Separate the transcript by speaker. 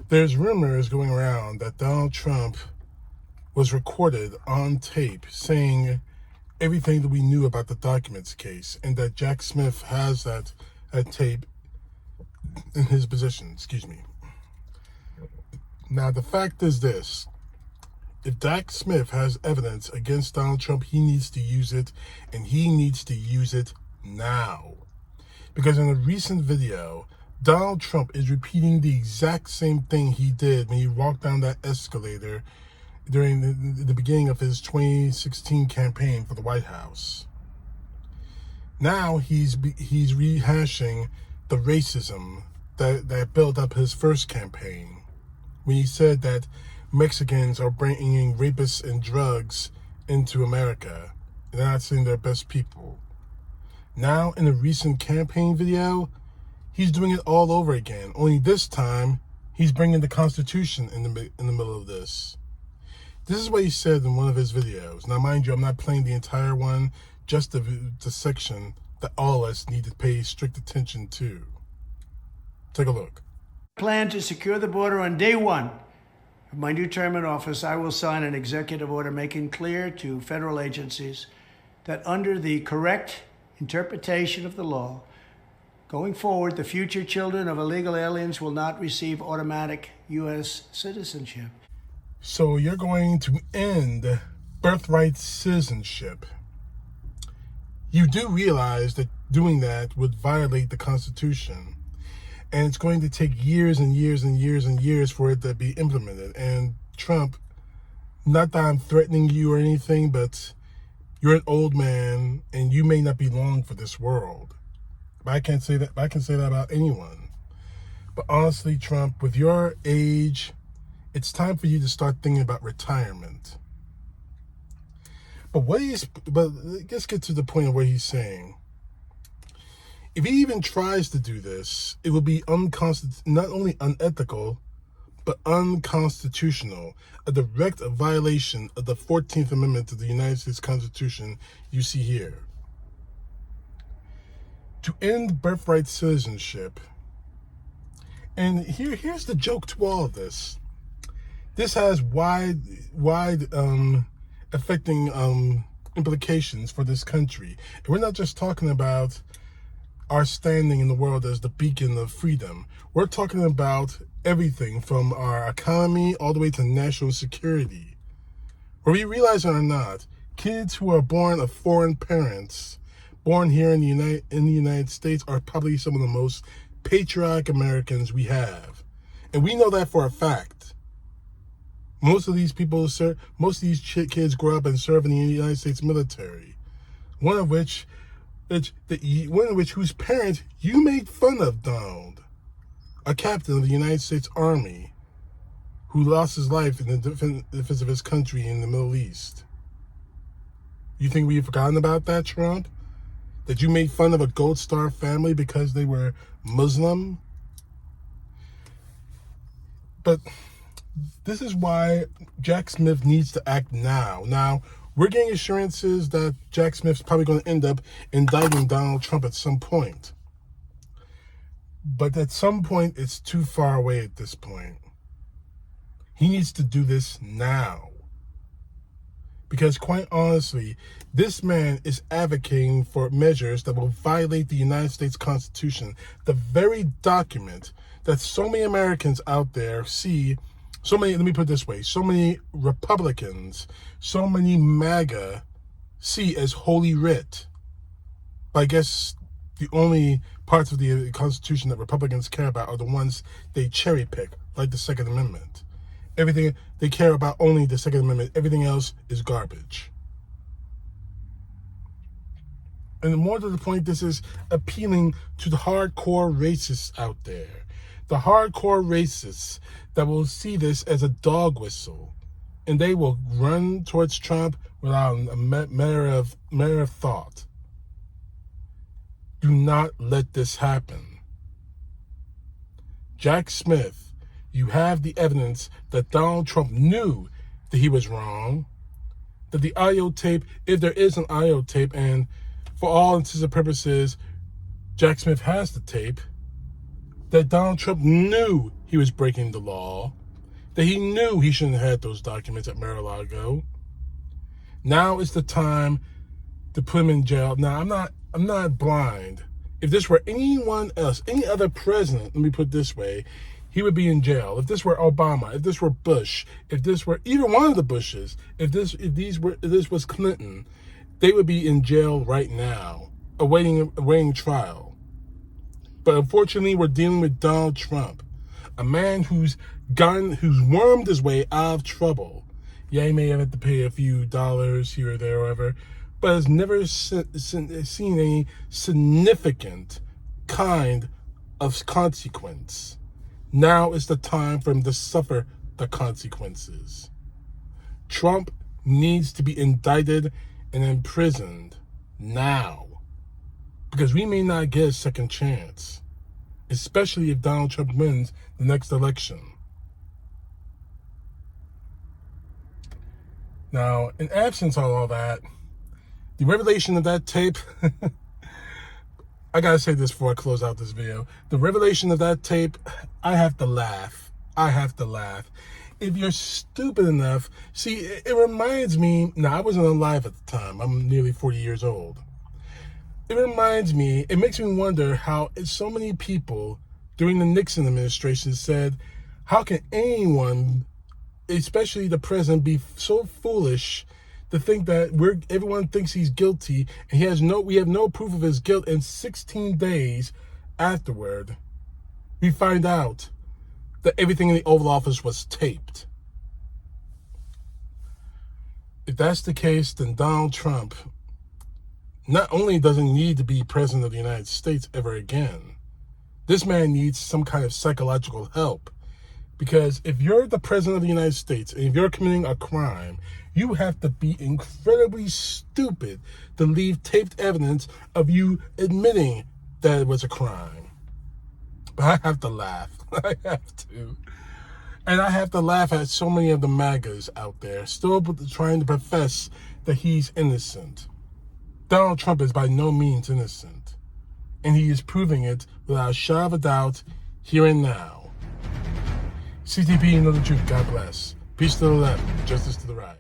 Speaker 1: There's rumors going around that Donald Trump was recorded on tape saying everything that we knew about the documents case, and that Jack Smith has that tape in his possession. Now, the fact is this. If Jack Smith has evidence against Donald Trump, he needs to use it, and he needs to use it now. Because in a recent video, Donald Trump is repeating the exact same thing he did when he walked down that escalator during the beginning of his 2016 campaign for the White House. Now he's rehashing the racism that built up his first campaign, when he said that Mexicans are bringing rapists and drugs into America, and they're not saying they're best people. Now, in a recent campaign video, he's doing it all over again. Only this time, he's bringing the Constitution in the middle of this. This is what he said in one of his videos. Now, mind you, I'm not playing the entire one, just the section that all of us need to pay strict attention to. Take a look.
Speaker 2: Plan to secure the border on day one of my new term in office. I will sign an executive order making clear to federal agencies that under the correct interpretation of the law, going forward, the future children of illegal aliens will not receive automatic U.S. citizenship.
Speaker 1: So you're going to end birthright citizenship. You do realize that doing that would violate the Constitution. And it's going to take years and years and years and years for it to be implemented. And Trump, not that I'm threatening you or anything, but you're an old man and you may not be long for this world. But I can't say that. I can say that about anyone. But honestly, Trump, with your age, it's time for you to start thinking about retirement. But let's get to the point of what he's saying. If he even tries to do this, it will be not only unethical, but unconstitutional, a direct violation of the 14th Amendment to the United States Constitution you see here. To end birthright citizenship, and here's the joke to all of this. This has wide affecting implications for this country. And we're not just talking about our standing in the world as the beacon of freedom. We're talking about everything from our economy all the way to national security. Whether we realize it or not, kids who are born of foreign parents, born here in the United States, are probably some of the most patriotic Americans we have. And we know that for a fact. Most of these kids grow up and serve in the United States military. One of which whose parents you made fun of, Donald, a captain of the United States Army who lost his life in the defense of his country in the Middle East. You think we've forgotten about that, Trump? That you made fun of a Gold Star family because they were Muslim? But this is why Jack Smith needs to act now. Now, we're getting assurances that Jack Smith's probably going to end up indicting Donald Trump at some point. But at some point, it's too far away at this point. He needs to do this now. Because quite honestly, this man is advocating for measures that will violate the United States Constitution, the very document that so many Americans out there see. Let me put it this way, so many Republicans, so many MAGA see as holy writ. But I guess the only parts of the Constitution that Republicans care about are the ones they cherry pick, like the Second Amendment. Everything they care about, only the Second Amendment. Everything else is garbage. And more to the point, this is appealing to the hardcore racists out there. The hardcore racists that will see this as a dog whistle, and they will run towards Trump without a matter of thought. Do not let this happen. Jack Smith, you have the evidence that Donald Trump knew that he was wrong, that the audio tape, if there is an audio tape, and for all intents and purposes, Jack Smith has the tape, that Donald Trump knew he was breaking the law, that he knew he shouldn't have had those documents at Mar-a-Lago. Now is the time to put him in jail. Now, I'm not blind. If this were anyone else, any other president, let me put it this way, he would be in jail. If this were Obama, if this were Bush, if this were either one of the Bushes, if this was Clinton, they would be in jail right now, awaiting trial. But unfortunately, we're dealing with Donald Trump, a man who's wormed his way out of trouble. Yeah, he may have had to pay a few dollars here or there, or whatever, but has never seen any significant kind of consequence. Now is the time for him to suffer the consequences. Trump needs to be indicted and imprisoned now, because we may not get a second chance, especially if Donald Trump wins the next election. Now, in absence of all that, the revelation of that tape, I gotta say this before I close out this video. The revelation of that tape, I have to laugh. I have to laugh. If you're stupid enough, see, it reminds me, now I wasn't alive at the time. I'm nearly 40 years old. It makes me wonder how so many people during the Nixon administration said, how can anyone, especially the president, be so foolish to think that everyone thinks he's guilty and we have no proof of his guilt, and 16 days afterward, we find out that everything in the Oval Office was taped. If that's the case, then Donald Trump not only doesn't need to be president of the United States ever again, this man needs some kind of psychological help. Because if you're the president of the United States and if you're committing a crime, you have to be incredibly stupid to leave taped evidence of you admitting that it was a crime. But I have to laugh. I have to. And I have to laugh at so many of the MAGAs out there still trying to profess that he's innocent. Donald Trump is by no means innocent. And he is proving it without a shadow of a doubt here and now. CTP, know the truth. God bless. Peace to the left, justice to the right.